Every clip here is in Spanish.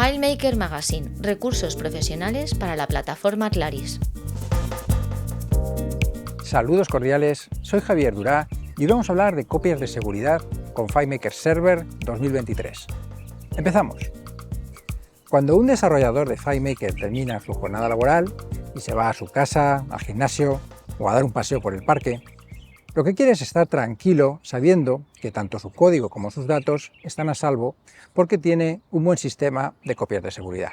FileMaker Magazine, recursos profesionales para la plataforma Claris. Saludos cordiales, soy Javier Durá y hoy vamos a hablar de copias de seguridad con FileMaker Server 2023. Empezamos. Cuando un desarrollador de FileMaker termina su jornada laboral y se va a su casa, al gimnasio o a dar un paseo por el parque, lo que quiere es estar tranquilo sabiendo que tanto su código como sus datos están a salvo porque tiene un buen sistema de copias de seguridad.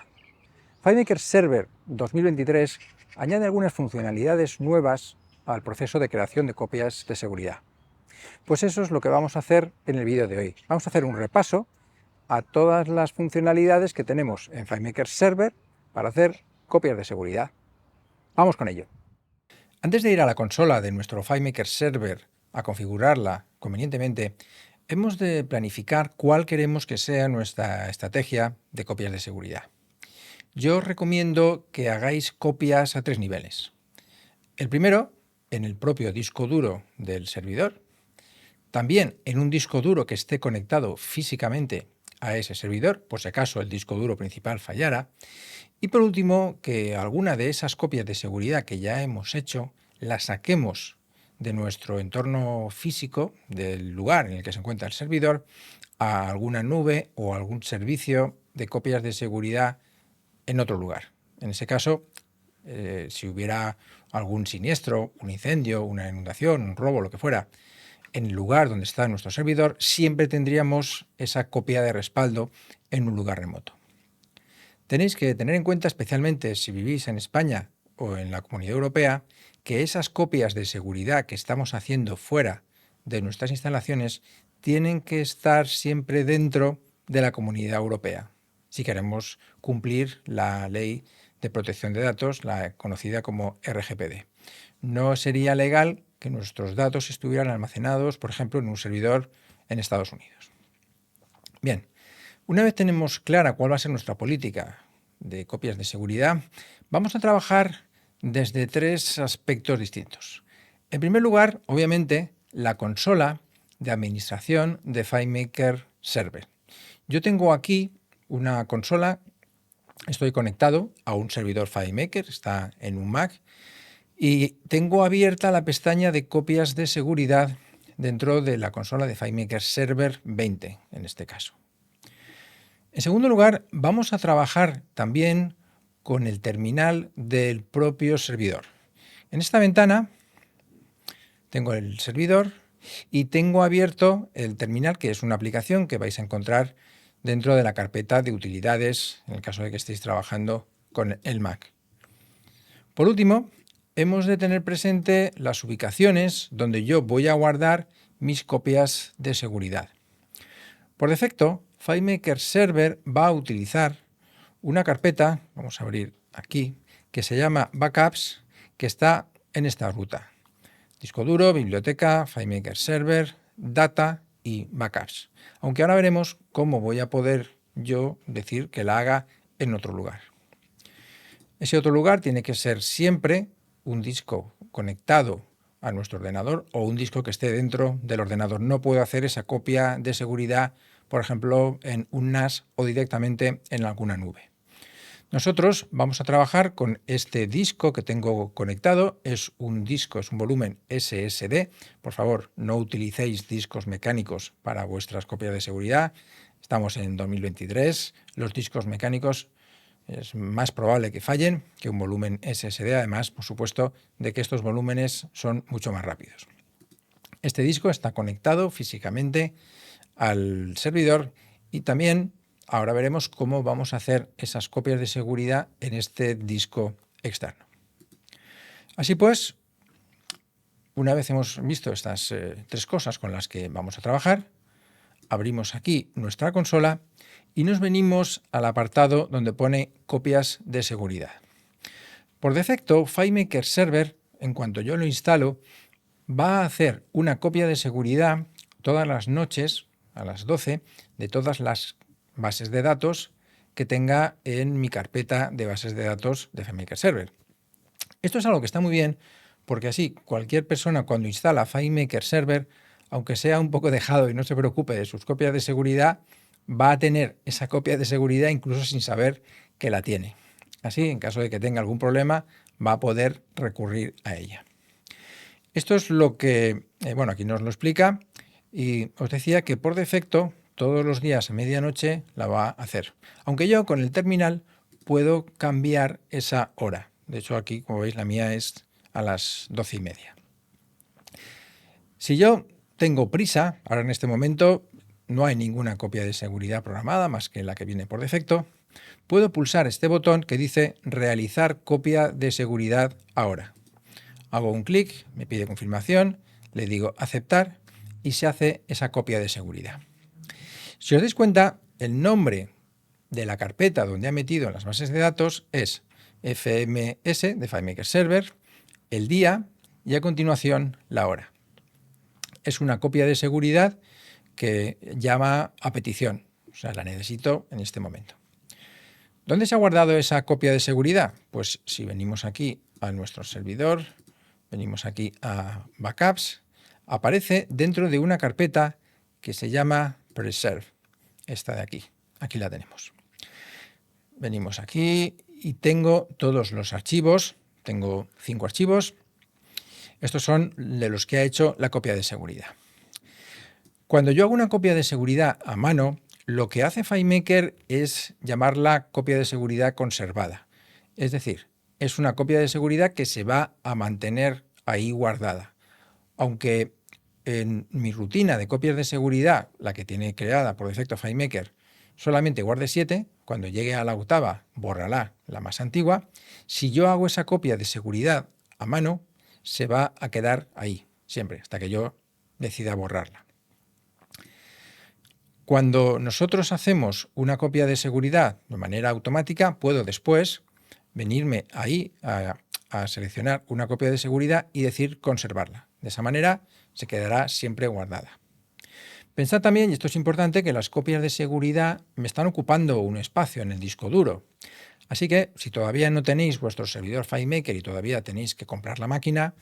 FileMaker Server 2023 añade algunas funcionalidades nuevas al proceso de creación de copias de seguridad. Pues eso es lo que vamos a hacer en el vídeo de hoy. Vamos a hacer un repaso a todas las funcionalidades que tenemos en FileMaker Server para hacer copias de seguridad. Vamos con ello. Antes de ir a la consola de nuestro FileMaker Server a configurarla convenientemente, hemos de planificar cuál queremos que sea nuestra estrategia de copias de seguridad. Yo os recomiendo que hagáis copias a 3 niveles. El primero, en el propio disco duro del servidor. También en un disco duro que esté conectado físicamente a ese servidor, por si acaso el disco duro principal fallara. Y por último, que alguna de esas copias de seguridad que ya hemos hecho las saquemos de nuestro entorno físico, del lugar en el que se encuentra el servidor, a alguna nube o algún servicio de copias de seguridad en otro lugar. En ese caso, si hubiera algún siniestro, un incendio, una inundación, un robo, lo que fuera, en el lugar donde está nuestro servidor, siempre tendríamos esa copia de respaldo en un lugar remoto. Tenéis que tener en cuenta, especialmente si vivís en España o en la Comunidad Europea, que esas copias de seguridad que estamos haciendo fuera de nuestras instalaciones tienen que estar siempre dentro de la Comunidad Europea, si queremos cumplir la ley de protección de datos, la conocida como RGPD. No sería legal que nuestros datos estuvieran almacenados, por ejemplo, en un servidor en Estados Unidos. Bien. Una vez tenemos clara cuál va a ser nuestra política de copias de seguridad, vamos a trabajar desde 3 aspectos distintos. En primer lugar, obviamente, la consola de administración de FileMaker Server. Yo tengo aquí una consola, estoy conectado a un servidor FileMaker, está en un Mac, y tengo abierta la pestaña de copias de seguridad dentro de la consola de FileMaker Server 20, en este caso. En segundo lugar, vamos a trabajar también con el terminal del propio servidor. En esta ventana tengo el servidor y tengo abierto el terminal, que es una aplicación que vais a encontrar dentro de la carpeta de utilidades, en el caso de que estéis trabajando con el Mac. Por último, hemos de tener presente las ubicaciones donde yo voy a guardar mis copias de seguridad. Por defecto, FileMaker Server va a utilizar una carpeta, vamos a abrir aquí, que se llama Backups, que está en esta ruta. Disco duro, biblioteca, FileMaker Server, Data y Backups. Aunque ahora veremos cómo voy a poder yo decir que la haga en otro lugar. Ese otro lugar tiene que ser siempre un disco conectado a nuestro ordenador o un disco que esté dentro del ordenador. No puedo hacer esa copia de seguridad, por ejemplo, en un NAS o directamente en alguna nube. Nosotros vamos a trabajar con este disco que tengo conectado. Es un volumen SSD. Por favor, no utilicéis discos mecánicos para vuestras copias de seguridad. Estamos en 2023. Los discos mecánicos es más probable que fallen que un volumen SSD, además, por supuesto, de que estos volúmenes son mucho más rápidos. Este disco está conectado físicamente al servidor y también ahora veremos cómo vamos a hacer esas copias de seguridad en este disco externo. Así pues, una vez hemos visto estas 3 cosas con las que vamos a trabajar, abrimos aquí nuestra consola y nos venimos al apartado donde pone copias de seguridad. Por defecto, FileMaker Server, en cuanto yo lo instalo, va a hacer una copia de seguridad todas las noches a las 12 de todas las bases de datos que tenga en mi carpeta de bases de datos de FileMaker Server. Esto es algo que está muy bien porque así cualquier persona cuando instala FileMaker Server, aunque sea un poco dejado y no se preocupe de sus copias de seguridad, va a tener esa copia de seguridad incluso sin saber que la tiene. Así, en caso de que tenga algún problema, va a poder recurrir a ella. Esto es lo que, aquí nos lo explica, y os decía que por defecto todos los días a medianoche la va a hacer. Aunque yo con el terminal puedo cambiar esa hora. De hecho, aquí, como veis, la mía es a las 12:30. Si yo tengo prisa, ahora en este momento no hay ninguna copia de seguridad programada más que la que viene por defecto, puedo pulsar este botón que dice realizar copia de seguridad ahora. Hago un clic, me pide confirmación, le digo aceptar y se hace esa copia de seguridad. Si os dais cuenta, el nombre de la carpeta donde ha metido en las bases de datos es FMS de FileMaker Server, el día y a continuación la hora. Es una copia de seguridad que llama a petición, o sea, la necesito en este momento. ¿Dónde se ha guardado esa copia de seguridad? Pues si venimos aquí a nuestro servidor, venimos aquí a Backups, aparece dentro de una carpeta que se llama Preserve, esta de aquí, aquí la tenemos. Venimos aquí y tengo todos los archivos, tengo 5 archivos, estos son de los que ha hecho la copia de seguridad. Cuando yo hago una copia de seguridad a mano, lo que hace FileMaker es llamarla copia de seguridad conservada. Es decir, es una copia de seguridad que se va a mantener ahí guardada. Aunque en mi rutina de copias de seguridad, la que tiene creada por defecto FileMaker, solamente guarde 7, cuando llegue a la octava borrará la más antigua. Si yo hago esa copia de seguridad a mano, se va a quedar ahí, siempre, hasta que yo decida borrarla. Cuando nosotros hacemos una copia de seguridad de manera automática, puedo después venirme ahí a seleccionar una copia de seguridad y decir conservarla. De esa manera se quedará siempre guardada. Pensad también, y esto es importante, que las copias de seguridad me están ocupando un espacio en el disco duro. Así que si todavía no tenéis vuestro servidor FileMaker y todavía tenéis que comprar la máquina,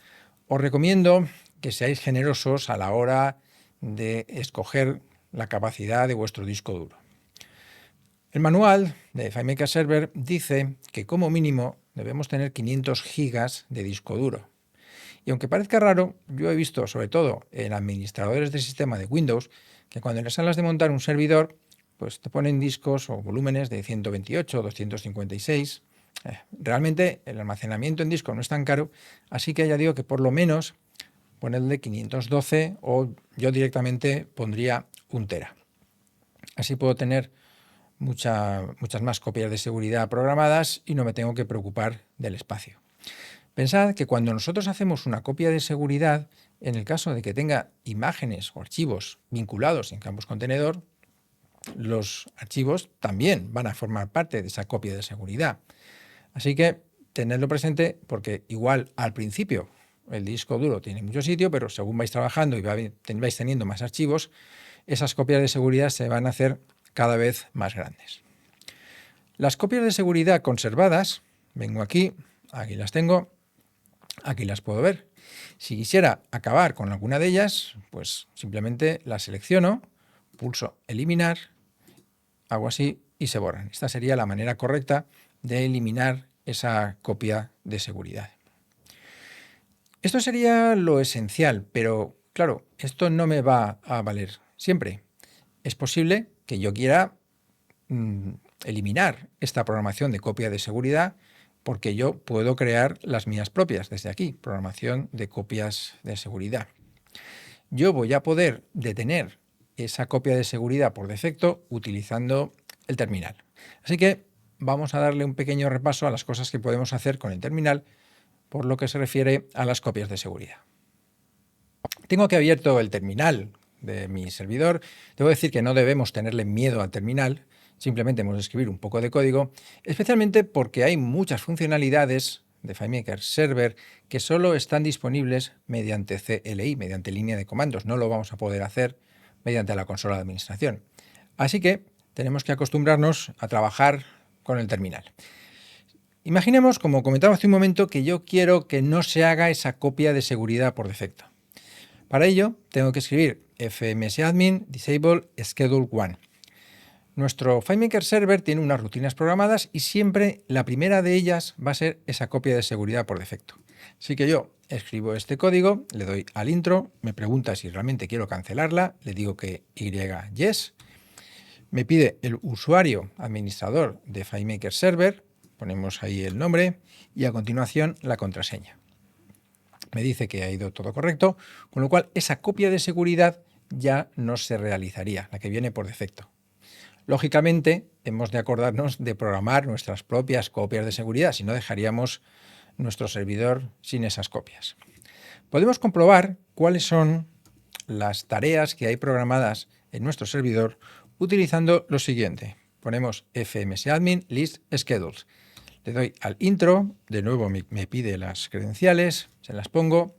os recomiendo que seáis generosos a la hora de escoger la capacidad de vuestro disco duro. El manual de FileMaker Server dice que como mínimo debemos tener 500 gigas de disco duro. Y aunque parezca raro, yo he visto, sobre todo en administradores de sistema de Windows, que cuando les hablas de montar un servidor, pues te ponen discos o volúmenes de 128 o 256. Realmente el almacenamiento en disco no es tan caro, así que ya digo que por lo menos ponedle 512 o yo directamente pondría 1 tera. Así puedo tener muchas más copias de seguridad programadas y no me tengo que preocupar del espacio. Pensad que cuando nosotros hacemos una copia de seguridad, en el caso de que tenga imágenes o archivos vinculados en campos contenedor, los archivos también van a formar parte de esa copia de seguridad. Así que tenedlo presente porque igual al principio el disco duro tiene mucho sitio, pero según vais trabajando y vais teniendo más archivos, esas copias de seguridad se van a hacer cada vez más grandes. Las copias de seguridad conservadas, vengo aquí las tengo, aquí las puedo ver. Si quisiera acabar con alguna de ellas, pues simplemente las selecciono, pulso eliminar, hago así y se borran. Esta sería la manera correcta de eliminar esa copia de seguridad. Esto sería lo esencial, pero claro, esto no me va a valer siempre. Es posible que yo quiera eliminar esta programación de copia de seguridad porque yo puedo crear las mías propias desde aquí, programación de copias de seguridad. Yo voy a poder detener esa copia de seguridad por defecto utilizando el terminal. Así que vamos a darle un pequeño repaso a las cosas que podemos hacer con el terminal por lo que se refiere a las copias de seguridad. Tengo aquí abierto el terminal de mi servidor. Debo decir que no debemos tenerle miedo al terminal, simplemente hemos de escribir un poco de código, especialmente porque hay muchas funcionalidades de FileMaker Server que solo están disponibles mediante CLI, mediante línea de comandos. No lo vamos a poder hacer mediante la consola de administración. Así que tenemos que acostumbrarnos a trabajar con el terminal. Imaginemos, como comentaba hace un momento, que yo quiero que no se haga esa copia de seguridad por defecto. Para ello tengo que escribir fmsadmin disable schedule 1. Nuestro FileMaker Server tiene unas rutinas programadas y siempre la primera de ellas va a ser esa copia de seguridad por defecto. Así que yo escribo este código, le doy al intro, me pregunta si realmente quiero cancelarla, le digo que yes, me pide el usuario administrador de FileMaker Server, ponemos ahí el nombre y a continuación la contraseña. Me dice que ha ido todo correcto, con lo cual esa copia de seguridad ya no se realizaría, la que viene por defecto. Lógicamente, hemos de acordarnos de programar nuestras propias copias de seguridad, si no dejaríamos nuestro servidor sin esas copias. Podemos comprobar cuáles son las tareas que hay programadas en nuestro servidor utilizando lo siguiente. Ponemos fmsadmin list schedules. Le doy al intro, de nuevo me pide las credenciales, se las pongo.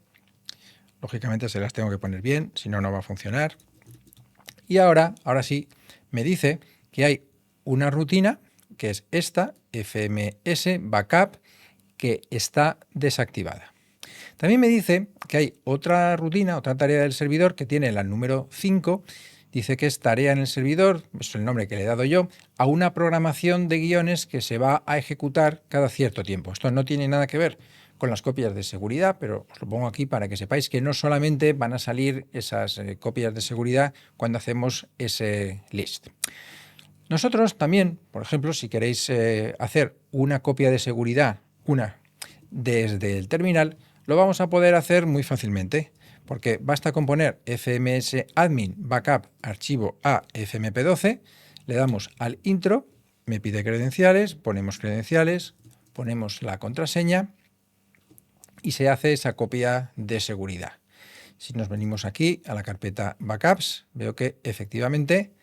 Lógicamente se las tengo que poner bien, si no, no va a funcionar. Y ahora sí, me dice que hay una rutina, que es esta, fms backup, que está desactivada. También me dice que hay otra rutina, otra tarea del servidor que tiene la número 5, dice que es tarea en el servidor, es el nombre que le he dado yo, a una programación de guiones que se va a ejecutar cada cierto tiempo. Esto no tiene nada que ver con las copias de seguridad, pero os lo pongo aquí para que sepáis que no solamente van a salir esas copias de seguridad cuando hacemos ese list. Nosotros también, por ejemplo, si queréis hacer una copia de seguridad, desde el terminal, lo vamos a poder hacer muy fácilmente, porque basta con poner fmsadmin backup archivo a fmp12, le damos al intro, me pide credenciales, ponemos la contraseña y se hace esa copia de seguridad. Si nos venimos aquí a la carpeta backups, veo que efectivamente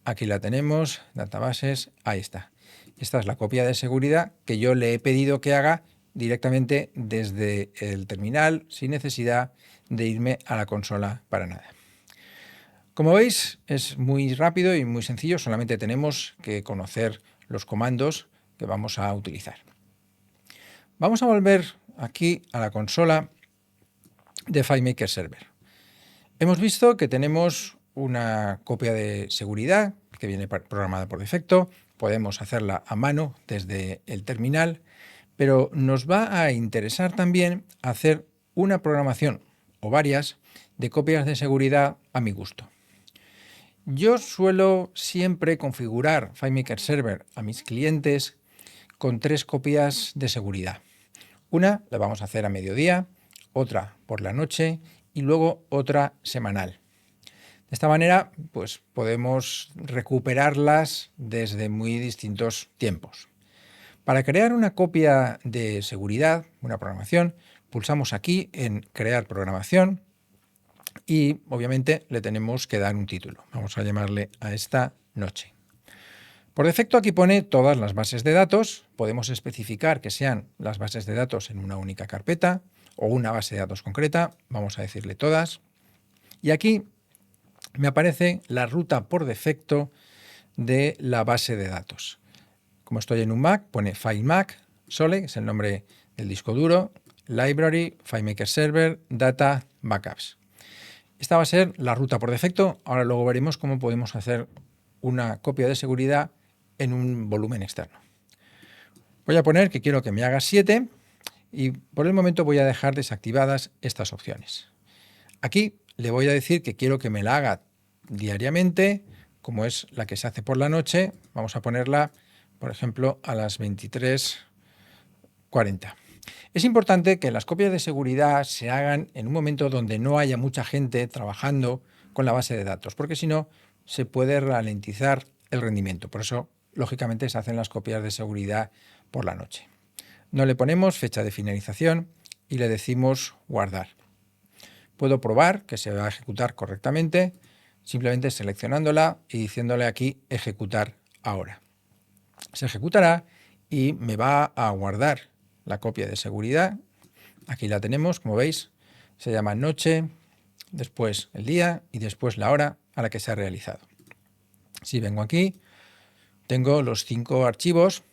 aquí la tenemos, databases, ahí está. Esta es la copia de seguridad que yo le he pedido que haga directamente desde el terminal, sin necesidad de irme a la consola para nada. Como veis, es muy rápido y muy sencillo, solamente tenemos que conocer los comandos que vamos a utilizar. Vamos a volver aquí a la consola de FileMaker Server. Hemos visto que tenemos una copia de seguridad que viene programada por defecto, podemos hacerla a mano desde el terminal, pero nos va a interesar también hacer una programación o varias de copias de seguridad a mi gusto. Yo suelo siempre configurar FileMaker Server a mis clientes con 3 copias de seguridad. Una la vamos a hacer a mediodía, otra por la noche y luego otra semanal. De esta manera, pues podemos recuperarlas desde muy distintos tiempos. Para crear una copia de seguridad, una programación, pulsamos aquí en Crear programación y obviamente le tenemos que dar un título. Vamos a llamarle a esta noche. Por defecto aquí pone todas las bases de datos. Podemos especificar que sean las bases de datos en una única carpeta o una base de datos concreta. Vamos a decirle todas. Y aquí me aparece la ruta por defecto de la base de datos. Como estoy en un Mac, pone FileMac, Sole, que es el nombre del disco duro, Library, FileMaker Server, Data, Backups. Esta va a ser la ruta por defecto. Ahora luego veremos cómo podemos hacer una copia de seguridad en un volumen externo. Voy a poner que quiero que me haga 7 y por el momento voy a dejar desactivadas estas opciones. Aquí le voy a decir que quiero que me la haga diariamente, como es la que se hace por la noche. Vamos a ponerla, por ejemplo, a las 23:40. Es importante que las copias de seguridad se hagan en un momento donde no haya mucha gente trabajando con la base de datos, porque si no se puede ralentizar el rendimiento. Por eso, lógicamente, se hacen las copias de seguridad por la noche. No le ponemos fecha de finalización y le decimos guardar. Puedo probar que se va a ejecutar correctamente, simplemente seleccionándola y diciéndole aquí ejecutar ahora. Se ejecutará y me va a guardar la copia de seguridad. Aquí la tenemos, como veis, se llama noche, después el día y después la hora a la que se ha realizado. Si vengo aquí, tengo los 5 archivos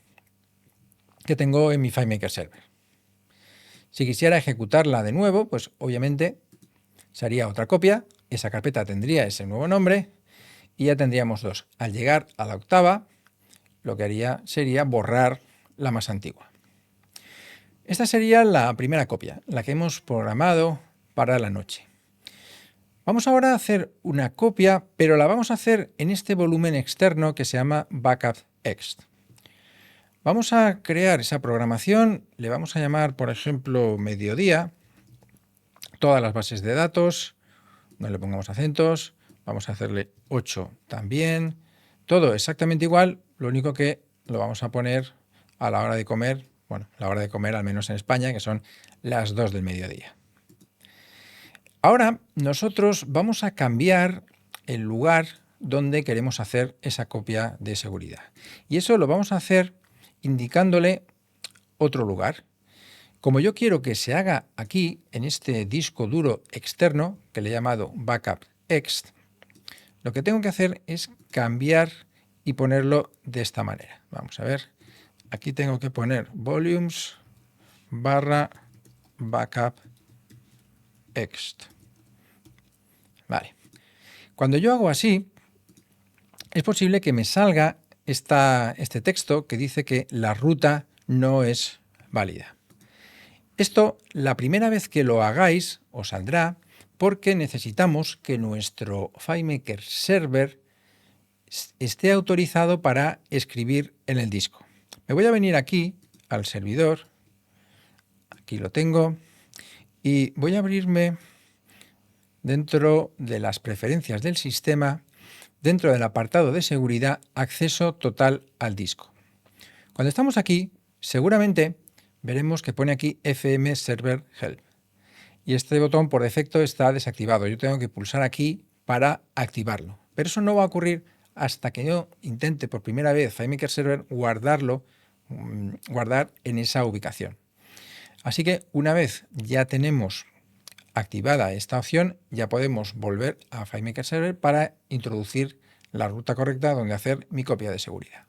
que tengo en mi FileMaker Server. Si quisiera ejecutarla de nuevo, pues obviamente se haría otra copia, esa carpeta tendría ese nuevo nombre y ya tendríamos 2. Al llegar a la octava, lo que haría sería borrar la más antigua. Esta sería la primera copia, la que hemos programado para la noche. Vamos ahora a hacer una copia, pero la vamos a hacer en este volumen externo que se llama backup_ext. Vamos a crear esa programación, le vamos a llamar, por ejemplo, mediodía, todas las bases de datos, no le pongamos acentos, vamos a hacerle 8 también, todo exactamente igual, lo único que lo vamos a poner a la hora de comer, bueno, la hora de comer al menos en España, que son las 2 del mediodía. Ahora nosotros vamos a cambiar el lugar donde queremos hacer esa copia de seguridad. Y eso lo vamos a hacer indicándole otro lugar. Como yo quiero que se haga aquí, en este disco duro externo, que le he llamado backup_ext, lo que tengo que hacer es cambiar y ponerlo de esta manera. Vamos a ver, aquí tengo que poner volumes barra backup_ext. Vale. Cuando yo hago así, es posible que me salga este texto que dice que la ruta no es válida. Esto, la primera vez que lo hagáis, os saldrá porque necesitamos que nuestro FileMaker Server esté autorizado para escribir en el disco. Me voy a venir aquí al servidor, aquí lo tengo, y voy a abrirme dentro de las preferencias del sistema, dentro del apartado de seguridad, acceso total al disco. Cuando estamos aquí, seguramente veremos que pone aquí FM Server Help. Y este botón por defecto está desactivado. Yo tengo que pulsar aquí para activarlo. Pero eso no va a ocurrir hasta que yo intente por primera vez FileMaker Server guardar en esa ubicación. Así que una vez ya tenemos activada esta opción, ya podemos volver a FileMaker Server para introducir la ruta correcta donde hacer mi copia de seguridad.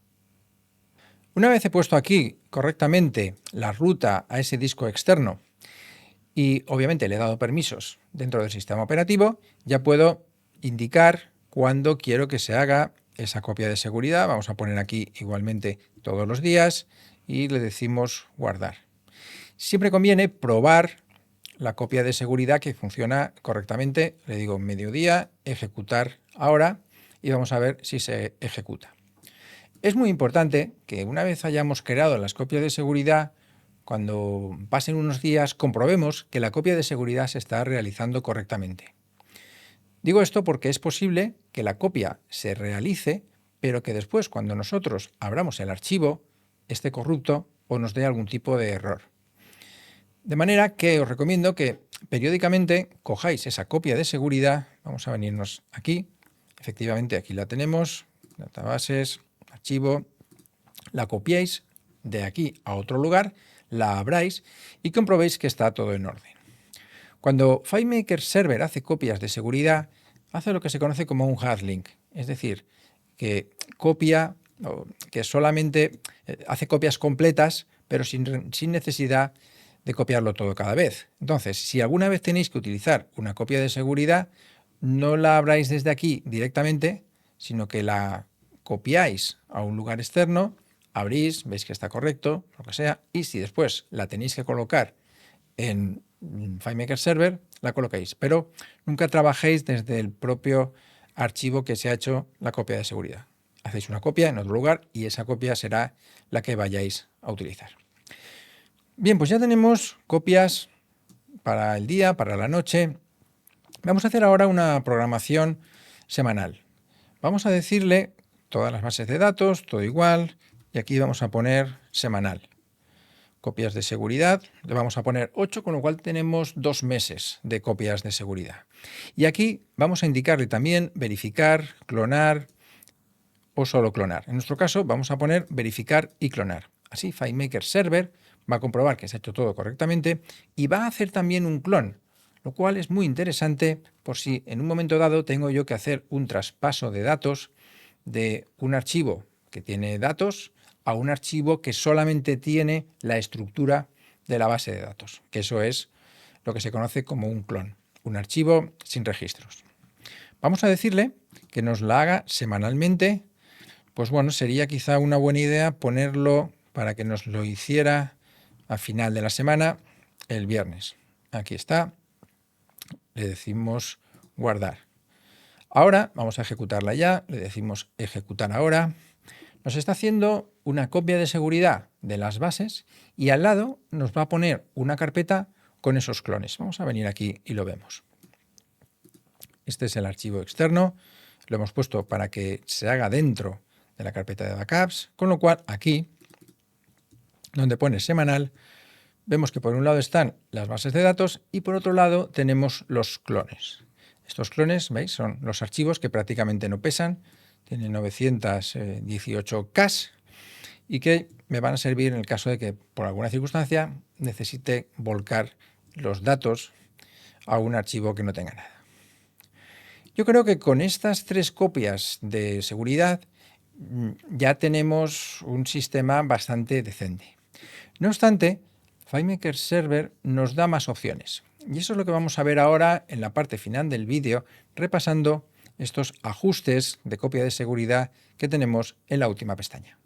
Una vez he puesto aquí correctamente la ruta a ese disco externo y obviamente le he dado permisos dentro del sistema operativo, ya puedo indicar cuándo quiero que se haga esa copia de seguridad. Vamos a poner aquí igualmente todos los días y le decimos guardar. Siempre conviene probar la copia de seguridad que funciona correctamente. Le digo mediodía, ejecutar ahora y vamos a ver si se ejecuta. Es muy importante que una vez hayamos creado las copias de seguridad, cuando pasen unos días comprobemos que la copia de seguridad se está realizando correctamente. Digo esto porque es posible que la copia se realice, pero que después cuando nosotros abramos el archivo esté corrupto o nos dé algún tipo de error. De manera que os recomiendo que periódicamente cojáis esa copia de seguridad, vamos a venirnos aquí, efectivamente aquí la tenemos, databases, archivo, la copiéis de aquí a otro lugar, la abráis y comprobéis que está todo en orden. Cuando FileMaker Server hace copias de seguridad, hace lo que se conoce como un hard link, es decir, que copia, que solamente hace copias completas, pero sin necesidad de copiarlo todo cada vez. Entonces, si alguna vez tenéis que utilizar una copia de seguridad, no la abráis desde aquí directamente, sino que la copiáis a un lugar externo, abrís, veis que está correcto, lo que sea, y si después la tenéis que colocar en FileMaker Server, la colocáis, pero nunca trabajéis desde el propio archivo que se ha hecho la copia de seguridad. Hacéis una copia en otro lugar y esa copia será la que vayáis a utilizar. Bien, pues ya tenemos copias para el día, para la noche. Vamos a hacer ahora una programación semanal. Vamos a decirle todas las bases de datos, todo igual, y aquí vamos a poner semanal. Copias de seguridad, le vamos a poner 8, con lo cual tenemos 2 meses de copias de seguridad. Y aquí vamos a indicarle también verificar, clonar o solo clonar. En nuestro caso vamos a poner verificar y clonar. Así FileMaker Server va a comprobar que se ha hecho todo correctamente y va a hacer también un clon, lo cual es muy interesante por si en un momento dado tengo yo que hacer un traspaso de datos de un archivo que tiene datos a un archivo que solamente tiene la estructura de la base de datos, que eso es lo que se conoce como un clon, un archivo sin registros. Vamos a decirle que nos la haga semanalmente. Pues bueno, sería quizá una buena idea ponerlo para que nos lo hiciera a final de la semana, el viernes. Aquí está. Le decimos guardar. Ahora vamos a ejecutarla ya. Le decimos ejecutar ahora. Nos está haciendo una copia de seguridad de las bases y al lado nos va a poner una carpeta con esos clones. Vamos a venir aquí y lo vemos. Este es el archivo externo. Lo hemos puesto para que se haga dentro de la carpeta de backups, con lo cual aquí, donde pone semanal, vemos que por un lado están las bases de datos y por otro lado tenemos los clones. Estos clones, ¿veis? Son los archivos que prácticamente no pesan, tienen 918 K y que me van a servir en el caso de que por alguna circunstancia necesite volcar los datos a un archivo que no tenga nada. Yo creo que con estas 3 copias de seguridad ya tenemos un sistema bastante decente. No obstante, FileMaker Server nos da más opciones. Y eso es lo que vamos a ver ahora en la parte final del vídeo, repasando estos ajustes de copia de seguridad que tenemos en la última pestaña.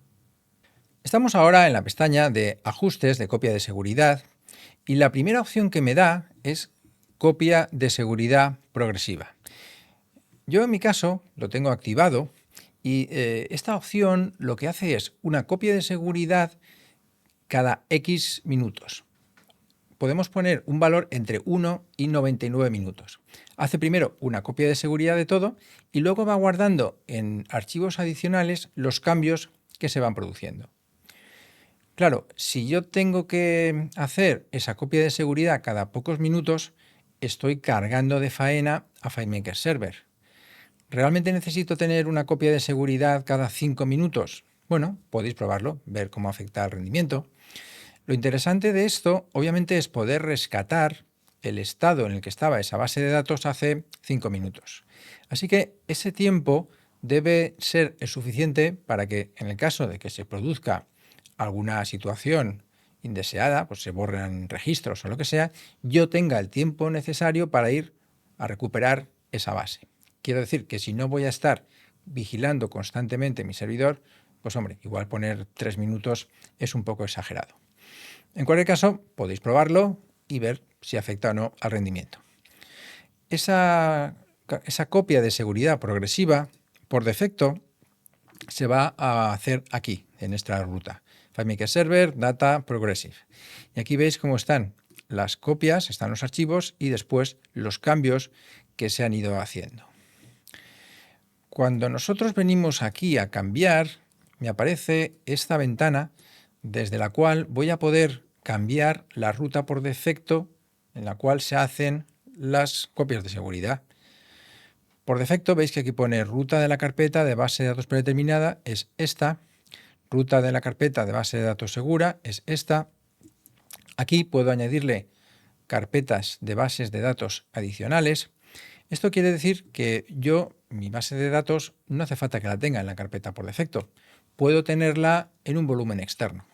Estamos ahora en la pestaña de ajustes de copia de seguridad y la primera opción que me da es copia de seguridad progresiva. Yo en mi caso lo tengo activado y esta opción lo que hace es una copia de seguridad cada X minutos. Podemos poner un valor entre 1 y 99 minutos. Hace primero una copia de seguridad de todo y luego va guardando en archivos adicionales los cambios que se van produciendo. Claro, si yo tengo que hacer esa copia de seguridad cada pocos minutos, estoy cargando de faena a FileMaker Server. ¿Realmente necesito tener una copia de seguridad cada 5 minutos? Bueno, podéis probarlo, ver cómo afecta al rendimiento. Lo interesante de esto, obviamente, es poder rescatar el estado en el que estaba esa base de datos hace 5 minutos. Así que ese tiempo debe ser el suficiente para que, en el caso de que se produzca alguna situación indeseada, pues se borran registros o lo que sea, yo tenga el tiempo necesario para ir a recuperar esa base. Quiero decir que si no voy a estar vigilando constantemente mi servidor, pues hombre, igual poner 3 minutos es un poco exagerado. En cualquier caso, podéis probarlo y ver si afecta o no al rendimiento. Esa copia de seguridad progresiva, por defecto, se va a hacer aquí, en esta ruta. FileMaker Server, Data, Progressive. Y aquí veis cómo están las copias, están los archivos y después los cambios que se han ido haciendo. Cuando nosotros venimos aquí a cambiar, me aparece esta ventana desde la cual voy a poder cambiar la ruta por defecto en la cual se hacen las copias de seguridad. Por defecto veis que aquí pone ruta de la carpeta de base de datos predeterminada, es esta. Ruta de la carpeta de base de datos segura es esta. Aquí puedo añadirle carpetas de bases de datos adicionales. Esto quiere decir que mi base de datos, no hace falta que la tenga en la carpeta por defecto. Puedo tenerla en un volumen externo.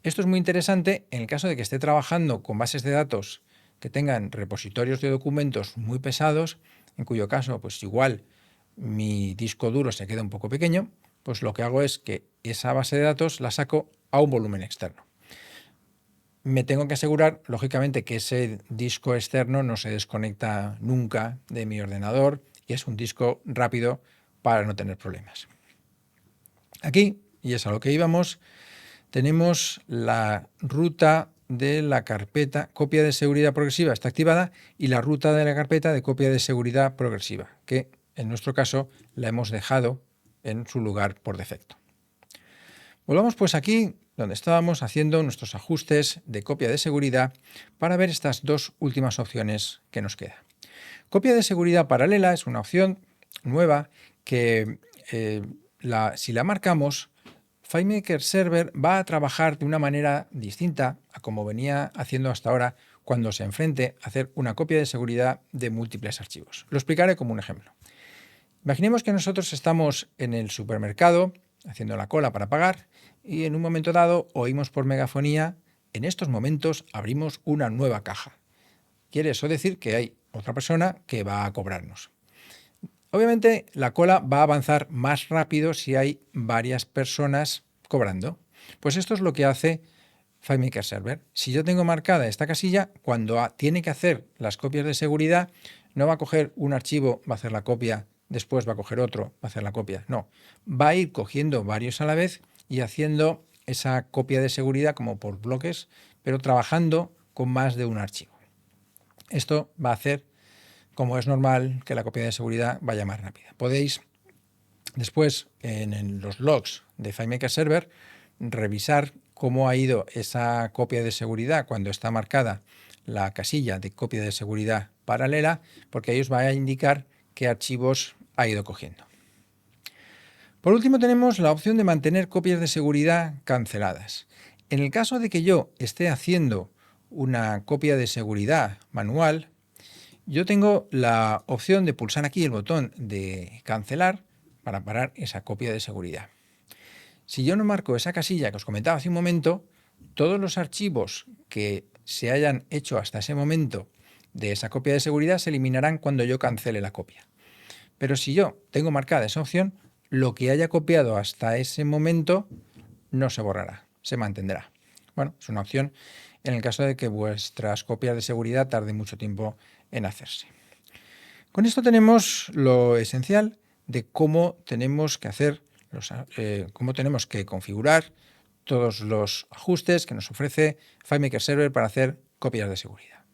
Esto es muy interesante en el caso de que esté trabajando con bases de datos que tengan repositorios de documentos muy pesados, en cuyo caso, pues igual mi disco duro se queda un poco pequeño, pues lo que hago es que esa base de datos la saco a un volumen externo. Me tengo que asegurar, lógicamente, que ese disco externo no se desconecta nunca de mi ordenador y es un disco rápido para no tener problemas. Aquí, y es a lo que íbamos, tenemos la ruta de la carpeta copia de seguridad progresiva, está activada, y la ruta de la carpeta de copia de seguridad progresiva, que en nuestro caso la hemos dejado en su lugar por defecto. Volvamos pues aquí donde estábamos haciendo nuestros ajustes de copia de seguridad para ver estas 2 últimas opciones que nos quedan. Copia de seguridad paralela es una opción nueva que si la marcamos, FileMaker Server va a trabajar de una manera distinta a como venía haciendo hasta ahora cuando se enfrente a hacer una copia de seguridad de múltiples archivos. Lo explicaré como un ejemplo. Imaginemos que nosotros estamos en el supermercado haciendo la cola para pagar y en un momento dado oímos por megafonía: en estos momentos abrimos una nueva caja. Quiere eso decir que hay otra persona que va a cobrarnos. Obviamente la cola va a avanzar más rápido si hay varias personas cobrando. Pues esto es lo que hace FileMaker Server. Si yo tengo marcada esta casilla, cuando tiene que hacer las copias de seguridad, no va a coger un archivo, va a hacer la copia, después va a coger otro, va a hacer la copia. No, va a ir cogiendo varios a la vez y haciendo esa copia de seguridad como por bloques, pero trabajando con más de un archivo. Esto va a hacer, como es normal, que la copia de seguridad vaya más rápida. Podéis después en los logs de FileMaker Server revisar cómo ha ido esa copia de seguridad cuando está marcada la casilla de copia de seguridad paralela, porque ahí os va a indicar qué archivos ha ido cogiendo. Por último tenemos la opción de mantener copias de seguridad canceladas. En el caso de que yo esté haciendo una copia de seguridad manual, yo tengo la opción de pulsar aquí el botón de cancelar para parar esa copia de seguridad. Si yo no marco esa casilla que os comentaba hace un momento, todos los archivos que se hayan hecho hasta ese momento de esa copia de seguridad se eliminarán cuando yo cancele la copia. Pero si yo tengo marcada esa opción, lo que haya copiado hasta ese momento no se borrará, se mantendrá. Bueno, es una opción en el caso de que vuestras copias de seguridad tarden mucho tiempo en hacerse. Con esto tenemos lo esencial de cómo tenemos que hacer, cómo tenemos que configurar todos los ajustes que nos ofrece FileMaker Server para hacer copias de seguridad.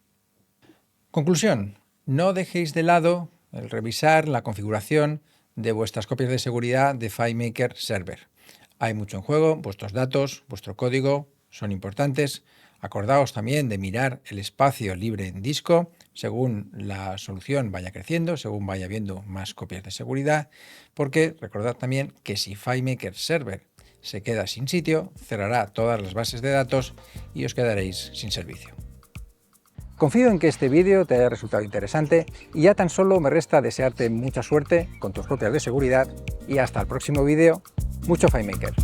Conclusión, no dejéis de lado el revisar la configuración de vuestras copias de seguridad de FileMaker Server. Hay mucho en juego, vuestros datos, vuestro código son importantes. Acordaos también de mirar el espacio libre en disco según la solución vaya creciendo, según vaya habiendo más copias de seguridad, porque recordad también que si FileMaker Server se queda sin sitio, cerrará todas las bases de datos y os quedaréis sin servicio. Confío en que este vídeo te haya resultado interesante y ya tan solo me resta desearte mucha suerte con tus copias de seguridad y hasta el próximo vídeo. Mucho FileMaker.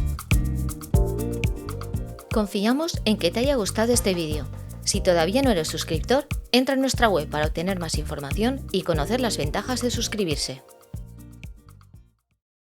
Confiamos en que te haya gustado este vídeo. Si todavía no eres suscriptor, entra en nuestra web para obtener más información y conocer las ventajas de suscribirse.